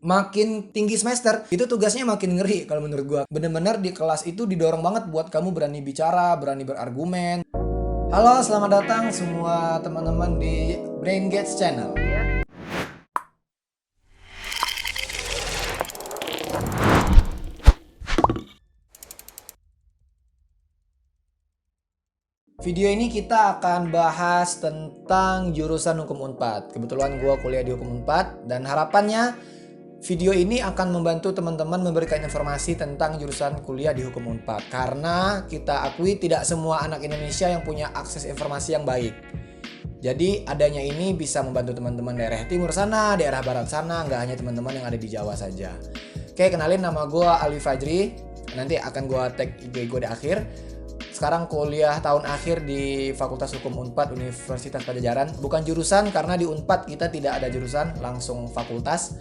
makin tinggi semester, itu tugasnya makin ngeri kalau menurut gua. Bener-bener di kelas itu didorong banget buat kamu berani bicara, berani berargumen. Halo, selamat datang semua teman-teman di Brain Gates Channel. Video ini kita akan bahas tentang jurusan Hukum Unpad. Kebetulan gua kuliah di Hukum Unpad dan harapannya video ini akan membantu teman-teman memberikan informasi tentang jurusan kuliah di Hukum Unpad. Karena kita akui tidak semua anak Indonesia yang punya akses informasi yang baik. Jadi adanya ini bisa membantu teman-teman daerah timur sana, daerah barat sana, nggak hanya teman-teman yang ada di Jawa saja. Oke, kenalin, nama gue Alwi Fajri. Nanti akan gue tag IG gue di akhir. Sekarang kuliah tahun akhir di Fakultas Hukum Unpad Universitas Padjadjaran. Bukan jurusan karena di Unpad kita tidak ada jurusan, langsung fakultas.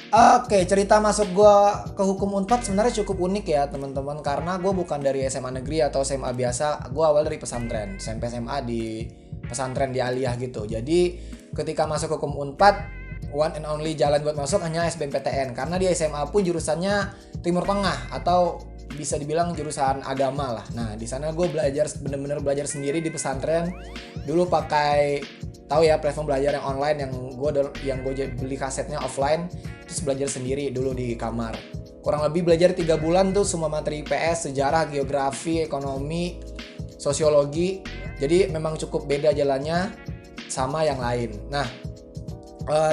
Oke, cerita masuk gue ke Hukum Unpad sebenarnya cukup unik ya teman-teman. Karena gue bukan dari SMA negeri atau SMA biasa. Gue awal dari pesantren, SMP SMA di pesantren di Aliyah gitu. Jadi ketika masuk Hukum Unpad, one and only jalan buat masuk hanya SBMPTN. Karena di SMA pun jurusannya Timur Tengah atau bisa dibilang jurusan agama lah. Nah, di sana gue belajar, bener-bener belajar sendiri di pesantren. Dulu pakai, tahu ya, platform belajar yang online yang gue beli kasetnya offline, terus belajar sendiri dulu di kamar. Kurang lebih belajar 3 bulan tuh semua materi IPS, sejarah, geografi, ekonomi, sosiologi. Jadi memang cukup beda jalannya sama yang lain. Nah,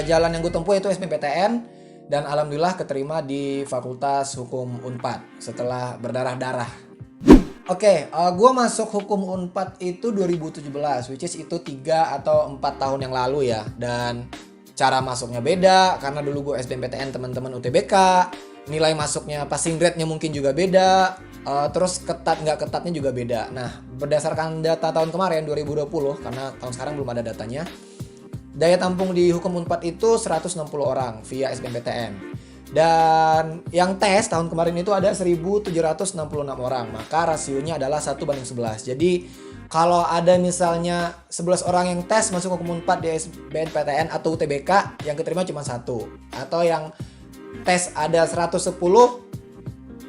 jalan yang gue tempuh itu SBMPTN. Dan alhamdulillah keterima di Fakultas Hukum Unpad setelah berdarah-darah. Oke, gue masuk Hukum Unpad itu 2017, which is itu 3 atau 4 tahun yang lalu ya. Dan cara masuknya beda, karena dulu gue SBMPTN teman-teman UTBK. Nilai masuknya passing grade-nya mungkin juga beda. Terus ketat nggak ketatnya juga beda. Nah, berdasarkan data tahun kemarin 2020, karena tahun sekarang belum ada datanya, daya tampung di Hukum Unpad itu 160 orang via SBMPTN. Dan yang tes tahun kemarin itu ada 1.766 orang. Maka rasionya adalah 1:11. Jadi kalau ada misalnya 11 orang yang tes masuk Hukum Unpad di SBMPTN atau UTBK, yang keterima cuma 1. Atau yang tes ada 110,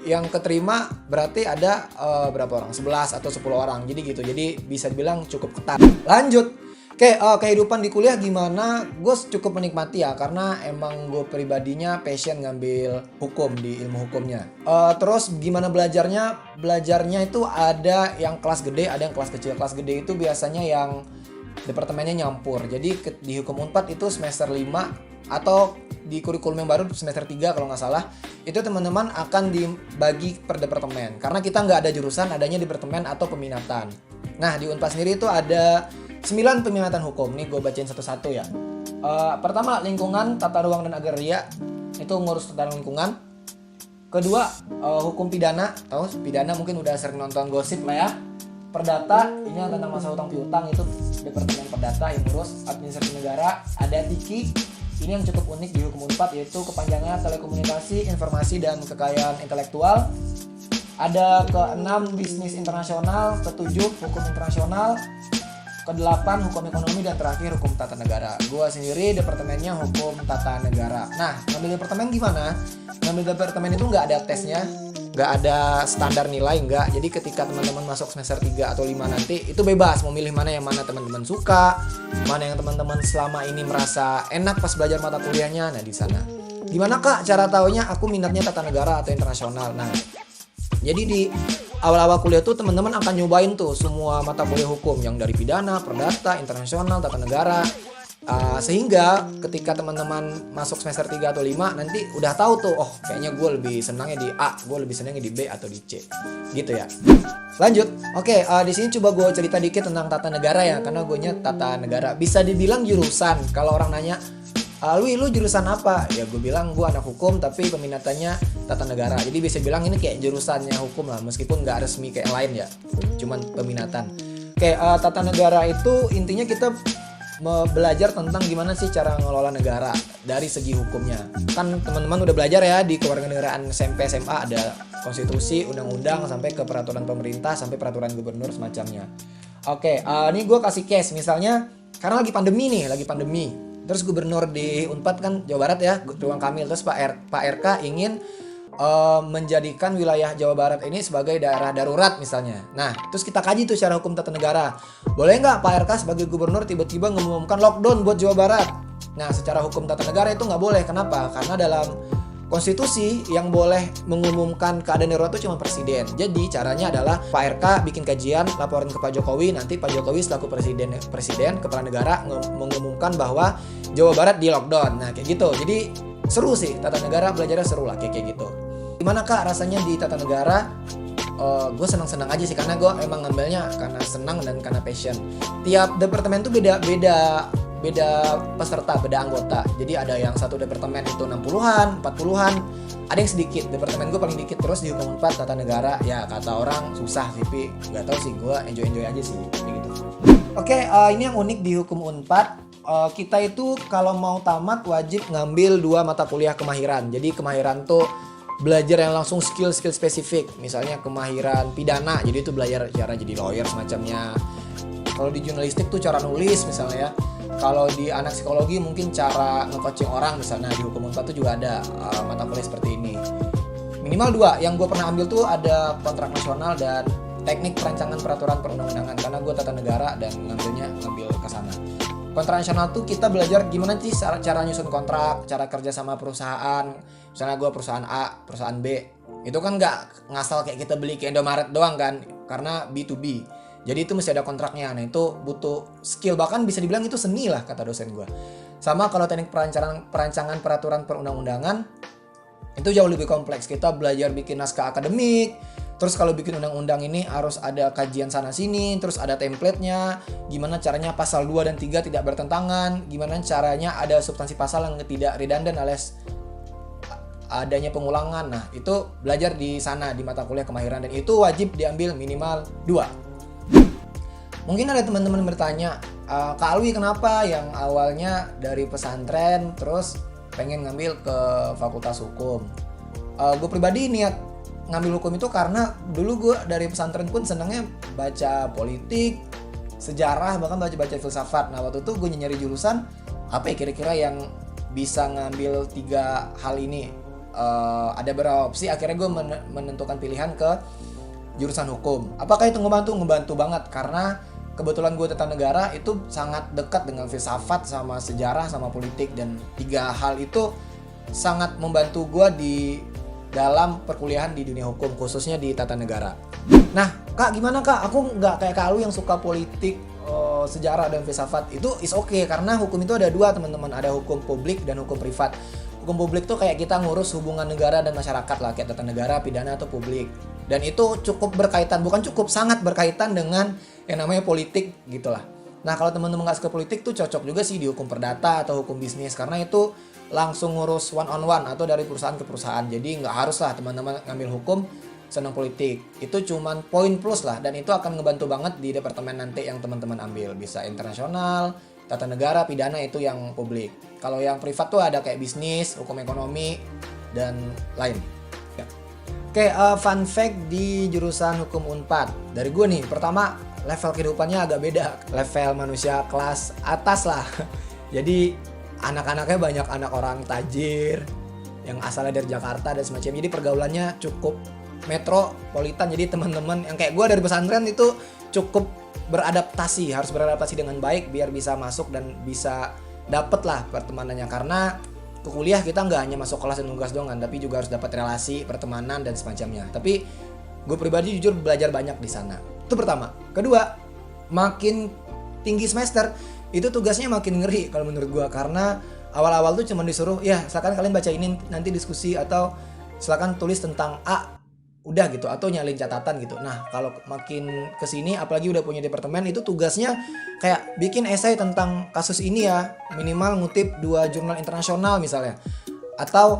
yang keterima berarti ada berapa orang? 11 atau 10 orang. Jadi gitu. Jadi bisa dibilang cukup ketat. Lanjut. Oke, kehidupan di kuliah gimana? Gue cukup menikmati ya, karena emang gue pribadinya passion ngambil hukum di ilmu hukumnya. Terus gimana belajarnya? Belajarnya itu ada yang kelas gede, ada yang kelas kecil. Kelas gede itu biasanya yang departemennya nyampur. Jadi di Hukum Unpad itu semester 5 atau di kurikulum yang baru semester 3 kalau nggak salah, itu teman-teman akan dibagi per departemen. Karena kita nggak ada jurusan, adanya departemen atau peminatan. Nah, di Unpad sendiri itu ada 9 peminatan hukum. Nih gue bacain satu-satu ya. Pertama, lingkungan, tata ruang dan agraria. Itu ngurus tata lingkungan. Kedua, hukum pidana. Tahu pidana mungkin udah sering nonton gosip lah ya. Perdata, ini yang tentang masa hutang piutang, itu departemen perdata yang ngurus. Administrasi negara. Ada TIKI. Ini yang cukup unik di Hukum Unpad, yaitu kepanjangan telekomunikasi, informasi dan kekayaan intelektual. Ada ke-6 bisnis internasional, ke-7 hukum internasional, ke-8 hukum ekonomi, dan terakhir hukum tata negara. Gua sendiri departemennya hukum tata negara. Nah, ngambil departemen gimana? Ngambil departemen itu nggak ada tesnya, nggak ada standar nilai, nggak. Jadi ketika teman-teman masuk semester 3 atau 5 nanti, itu bebas mau milih mana yang mana teman-teman suka, mana yang teman-teman selama ini merasa enak pas belajar mata kuliahnya. Nah, di sana. Gimana Kak cara taunya aku minatnya tata negara atau internasional? Nah, jadi di awal-awal kuliah tuh teman-teman akan nyobain tuh semua mata kuliah hukum yang dari pidana, perdata, internasional, tata negara. Sehingga ketika teman-teman masuk semester 3 atau 5 nanti udah tahu tuh, oh kayaknya gue lebih senangnya di A, gue lebih senangnya di B atau di C. Gitu ya. Lanjut. Oke, di sini coba gue cerita dikit tentang tata negara ya, karena gue nya tata negara. Bisa dibilang jurusan. Kalau orang nanya, lu jurusan apa? Ya gue bilang gue anak hukum tapi peminatannya tata negara. Jadi bisa bilang ini kayak jurusannya hukum lah, meskipun nggak resmi kayak yang lain ya, cuman peminatan. Kayak tata negara itu intinya kita belajar tentang gimana sih cara ngelola negara dari segi hukumnya. Kan teman-teman udah belajar ya di kewarganegaraan SMP SMA, ada konstitusi, undang-undang, sampai ke peraturan pemerintah, sampai peraturan gubernur semacamnya. Oke, ini gue kasih case misalnya karena lagi pandemi nih, lagi pandemi. Terus gubernur di Unpad kan Jawa Barat ya, Ridwan Kamil. Terus Pak RK ingin menjadikan wilayah Jawa Barat ini sebagai daerah darurat misalnya. Nah, terus kita kaji tuh secara hukum tata negara. Boleh nggak Pak RK sebagai gubernur tiba-tiba mengumumkan lockdown buat Jawa Barat? Nah, secara hukum tata negara itu nggak boleh. Kenapa? Karena dalam konstitusi yang boleh mengumumkan keadaan darurat itu cuma presiden. Jadi caranya adalah Pak RK bikin kajian, laporin ke Pak Jokowi. Nanti Pak Jokowi selaku presiden kepala negara mengumumkan bahwa Jawa Barat di lockdown. Nah, kayak gitu. Jadi seru sih, tata negara belajarnya seru lah kayak gitu. Gimana Kak rasanya di tata negara? Gue senang-senang aja sih, karena gue emang ngambilnya karena senang dan karena passion. Tiap departemen tuh beda peserta, beda anggota. Jadi ada yang satu departemen itu 60-an, 40-an, ada yang sedikit. Departemen gue paling dikit. Terus di Hukum Unpad tata negara, ya kata orang susah sih, tapi gak tau sih, gue enjoy aja sih kayak gitu. Oke, ini yang unik di Hukum Unpad. Kita itu kalau mau tamat wajib ngambil 2 mata kuliah kemahiran. Jadi kemahiran tuh belajar yang langsung skill spesifik. Misalnya kemahiran pidana, jadi itu belajar cara jadi lawyer semacamnya. Kalau di jurnalistik tuh cara nulis misalnya ya. Kalau di anak psikologi mungkin cara nge-coaching orang misalnya. Di Hukum Unpad tuh juga ada mata kuliah seperti ini. Minimal 2. Yang gue pernah ambil tuh ada kontrak nasional dan teknik perancangan peraturan perundang-undangan, karena gue tata negara dan ngambil ke sana. Kontrak nasional tuh kita belajar gimana sih cara nyusun kontrak, cara kerja sama perusahaan. Misalnya gue perusahaan A, perusahaan B. Itu kan nggak ngasal kayak kita beli ke Indomaret doang kan, karena B2B. Jadi itu mesti ada kontraknya. Nah itu butuh skill, bahkan bisa dibilang itu seni lah kata dosen gue. Sama kalau teknik perancangan peraturan perundang-undangan, itu jauh lebih kompleks. Kita belajar bikin naskah akademik. Terus kalau bikin undang-undang ini harus ada kajian sana-sini, terus ada template-nya, gimana caranya pasal 2 dan 3 tidak bertentangan, gimana caranya ada substansi pasal yang tidak redundant alias adanya pengulangan. Nah, itu belajar di sana di mata kuliah kemahiran, dan itu wajib diambil minimal 2. Mungkin ada teman-teman bertanya, Kak Alwi kenapa yang awalnya dari pesantren terus pengen ngambil ke fakultas hukum? Gue pribadi niat ngambil hukum itu karena dulu gue dari pesantren pun senangnya baca politik, sejarah, bahkan baca filsafat. Nah waktu itu gue nyari jurusan apa ya kira-kira yang bisa ngambil 3 hal ini. Ada beberapa opsi, akhirnya gue menentukan pilihan ke jurusan hukum. Apakah itu ngebantu? Ngebantu banget, karena kebetulan gue tata negara itu sangat dekat dengan filsafat sama sejarah sama politik, dan 3 hal itu sangat membantu gue di dalam perkuliahan di dunia hukum, khususnya di tata negara. Nah, Kak gimana Kak? Aku nggak kayak Kak Alwi yang suka politik, sejarah dan filsafat. Itu is okay, karena hukum itu ada 2 teman-teman, ada hukum publik dan hukum privat. Hukum publik tuh kayak kita ngurus hubungan negara dan masyarakat lah, kayak tata negara, pidana atau publik. Dan itu cukup berkaitan, bukan cukup, sangat berkaitan dengan yang namanya politik gitulah. Nah, kalau teman-teman nggak suka politik tuh cocok juga sih di hukum perdata atau hukum bisnis, karena itu langsung ngurus one on one atau dari perusahaan ke perusahaan. Jadi nggak harus lah teman-teman ngambil hukum senang politik. Itu cuman poin plus lah, dan itu akan ngebantu banget di departemen nanti yang teman-teman ambil. Bisa internasional, tata negara, pidana itu yang publik. Kalau yang privat tuh ada kayak bisnis, hukum ekonomi, dan lain. Ya. Oke, fun fact di jurusan hukum Unpad. Dari gue nih, pertama level kehidupannya agak beda. Level manusia kelas atas lah. Jadi anak-anaknya banyak anak orang tajir yang asalnya dari Jakarta dan semacamnya. Jadi pergaulannya cukup metropolitan. Jadi teman-teman yang kayak gue dari pesantren itu cukup harus beradaptasi dengan baik biar bisa masuk dan bisa dapet lah pertemanannya. Karena ke kuliah kita nggak hanya masuk kelas dan tugas doang, tapi juga harus dapat relasi, pertemanan dan semacamnya. Tapi gue pribadi jujur belajar banyak di sana. Itu pertama. Kedua, makin tinggi semester itu tugasnya makin ngeri kalau menurut gue, karena awal-awal tuh cuma disuruh ya silakan kalian baca ini nanti diskusi, atau silakan tulis tentang A, udah gitu, atau nyalin catatan gitu. Nah kalau makin kesini apalagi udah punya departemen, itu tugasnya kayak bikin esai tentang kasus ini ya, minimal ngutip 2 jurnal internasional misalnya, atau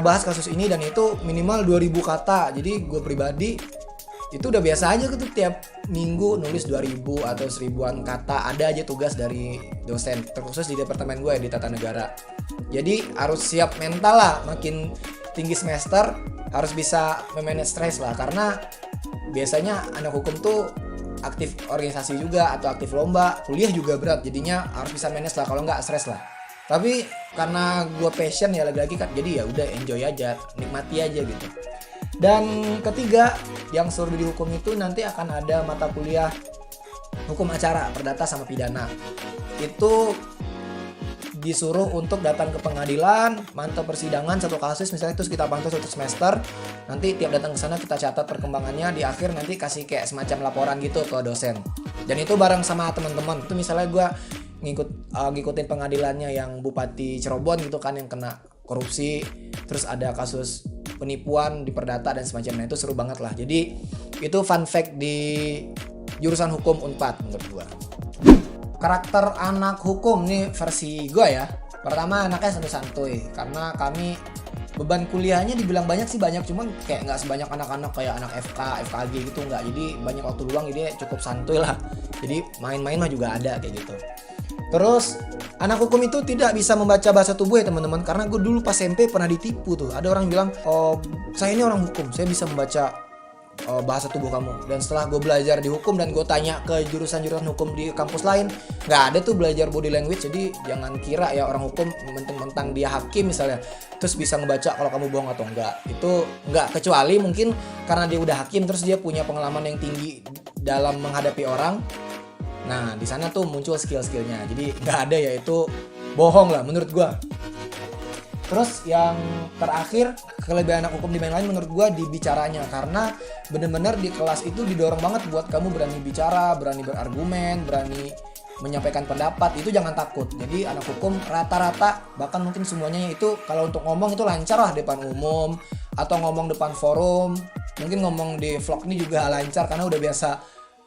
bahas kasus ini dan itu minimal 2000 kata. Jadi gue pribadi itu udah biasa aja gitu, tiap minggu nulis 2000 atau 1000-an kata, ada aja tugas dari dosen, terkhusus di departemen gue di tata negara. Jadi harus siap mental lah, makin tinggi semester harus bisa memanage stres lah, karena biasanya anak hukum tuh aktif organisasi juga atau aktif lomba, kuliah juga berat, jadinya harus bisa manage lah, kalau nggak stres lah. Tapi karena gue passion ya lagi-lagi kan, jadi ya udah enjoy aja, nikmati aja gitu. Dan ketiga, yang studi hukum itu nanti akan ada mata kuliah hukum acara, perdata sama pidana. Itu disuruh untuk datang ke pengadilan, mantau persidangan satu kasus misalnya, terus kita pantau satu semester. Nanti tiap datang ke sana kita catat perkembangannya, di akhir nanti kasih kayak semacam laporan gitu ke dosen. Dan itu bareng sama teman-teman. Itu misalnya gue ngikutin pengadilannya yang Bupati Cirebon gitu kan, yang kena korupsi, terus ada kasus penipuan di perdata dan semacamnya. Itu seru banget lah. Jadi itu fun fact di jurusan hukum Unpad menurut gue. Karakter anak hukum nih versi gue ya. Pertama, anaknya santuy-santuy karena kami beban kuliahnya dibilang banyak sih banyak, cuman kayak nggak sebanyak anak-anak kayak anak FK, FKG gitu nggak. Jadi banyak waktu luang, jadi cukup santuy lah. Jadi main-main mah juga ada kayak gitu. Terus anak hukum itu tidak bisa membaca bahasa tubuh ya teman-teman, karena gue dulu pas SMP pernah ditipu tuh. Ada orang bilang, oh saya ini orang hukum, saya bisa membaca bahasa tubuh kamu. Dan setelah gue belajar di hukum dan gue tanya ke jurusan-jurusan hukum di kampus lain, nggak ada tuh belajar body language. Jadi jangan kira ya orang hukum mentang-mentang dia hakim misalnya terus bisa ngebaca kalau kamu bohong atau enggak. Itu enggak, kecuali mungkin karena dia udah hakim terus dia punya pengalaman yang tinggi dalam menghadapi orang. Nah di sana tuh muncul skill-skillnya. Jadi nggak ada ya, itu bohong lah menurut gue. Terus yang terakhir, kelebihan anak hukum dibanding lain menurut gue di bicaranya. Karena bener-bener di kelas itu didorong banget buat kamu berani bicara, berani berargumen, berani menyampaikan pendapat. Itu jangan takut. Jadi anak hukum rata-rata, bahkan mungkin semuanya itu kalau untuk ngomong itu lancar lah depan umum, atau ngomong depan forum. Mungkin ngomong di vlog ini juga lancar karena udah biasa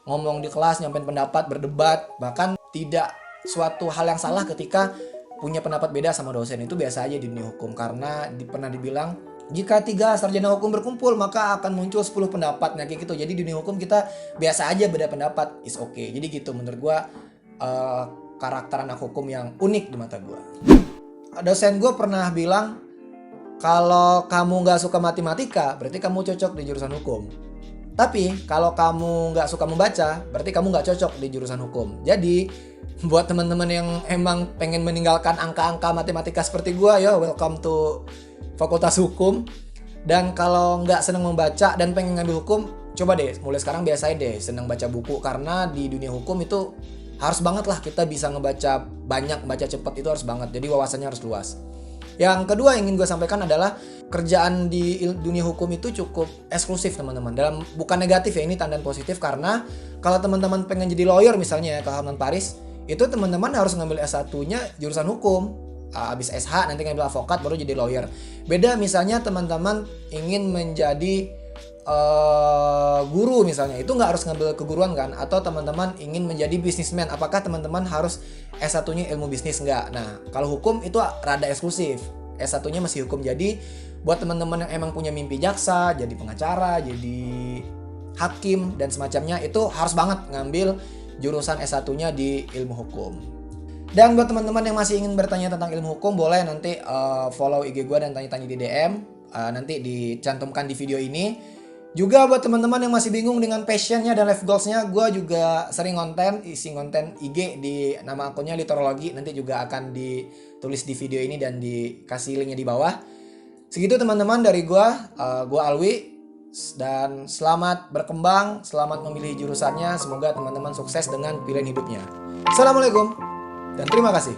ngomong di kelas, nyampein pendapat, berdebat. Bahkan tidak suatu hal yang salah ketika punya pendapat beda sama dosen. Itu biasa aja di dunia hukum, karena pernah dibilang jika 3 sarjana hukum berkumpul maka akan muncul 10 pendapat. Nah kayak gitu. Jadi di dunia hukum kita biasa aja beda pendapat, is okay. Jadi gitu menurut gue karakter anak hukum yang unik di mata gue. Dosen gue pernah bilang, kalau kamu gak suka matematika berarti kamu cocok di jurusan hukum. Tapi kalau kamu nggak suka membaca, berarti kamu nggak cocok di jurusan hukum. Jadi buat teman-teman yang emang pengen meninggalkan angka-angka matematika seperti gue, yo welcome to Fakultas Hukum. Dan kalau nggak seneng membaca dan pengen ngambil hukum, coba deh mulai sekarang biasain deh seneng baca buku, karena di dunia hukum itu harus banget lah kita bisa ngebaca banyak, baca cepet itu harus banget. Jadi wawasannya harus luas. Yang kedua yang ingin gue sampaikan adalah kerjaan di dunia hukum itu cukup eksklusif teman-teman. Bukan negatif ya, ini tanda positif, karena kalau teman-teman pengen jadi lawyer misalnya ya ke Hotman Paris, itu teman-teman harus ngambil S1-nya jurusan hukum. Habis SH nanti ngambil avokat baru jadi lawyer. Beda misalnya teman-teman ingin menjadi guru misalnya, itu nggak harus ngambil keguruan kan. Atau teman-teman ingin menjadi businessman, apakah teman-teman harus S1-nya ilmu bisnis? Nggak. Nah kalau hukum itu rada eksklusif, S1-nya masih hukum. Jadi buat teman-teman yang emang punya mimpi jaksa, jadi pengacara, jadi hakim dan semacamnya, itu harus banget ngambil jurusan S1-nya di ilmu hukum. Dan buat teman-teman yang masih ingin bertanya tentang ilmu hukum, boleh nanti follow IG gue dan tanya-tanya di DM, nanti dicantumkan di video ini. Juga buat teman-teman yang masih bingung dengan passionnya dan life goalsnya, gue juga sering isi konten IG di nama akunnya Literologi. Nanti juga akan ditulis di video ini dan dikasih linknya di bawah. Segitu teman-teman dari gue Alwi. Dan selamat berkembang, selamat memilih jurusannya. Semoga teman-teman sukses dengan pilihan hidupnya. Assalamualaikum dan terima kasih.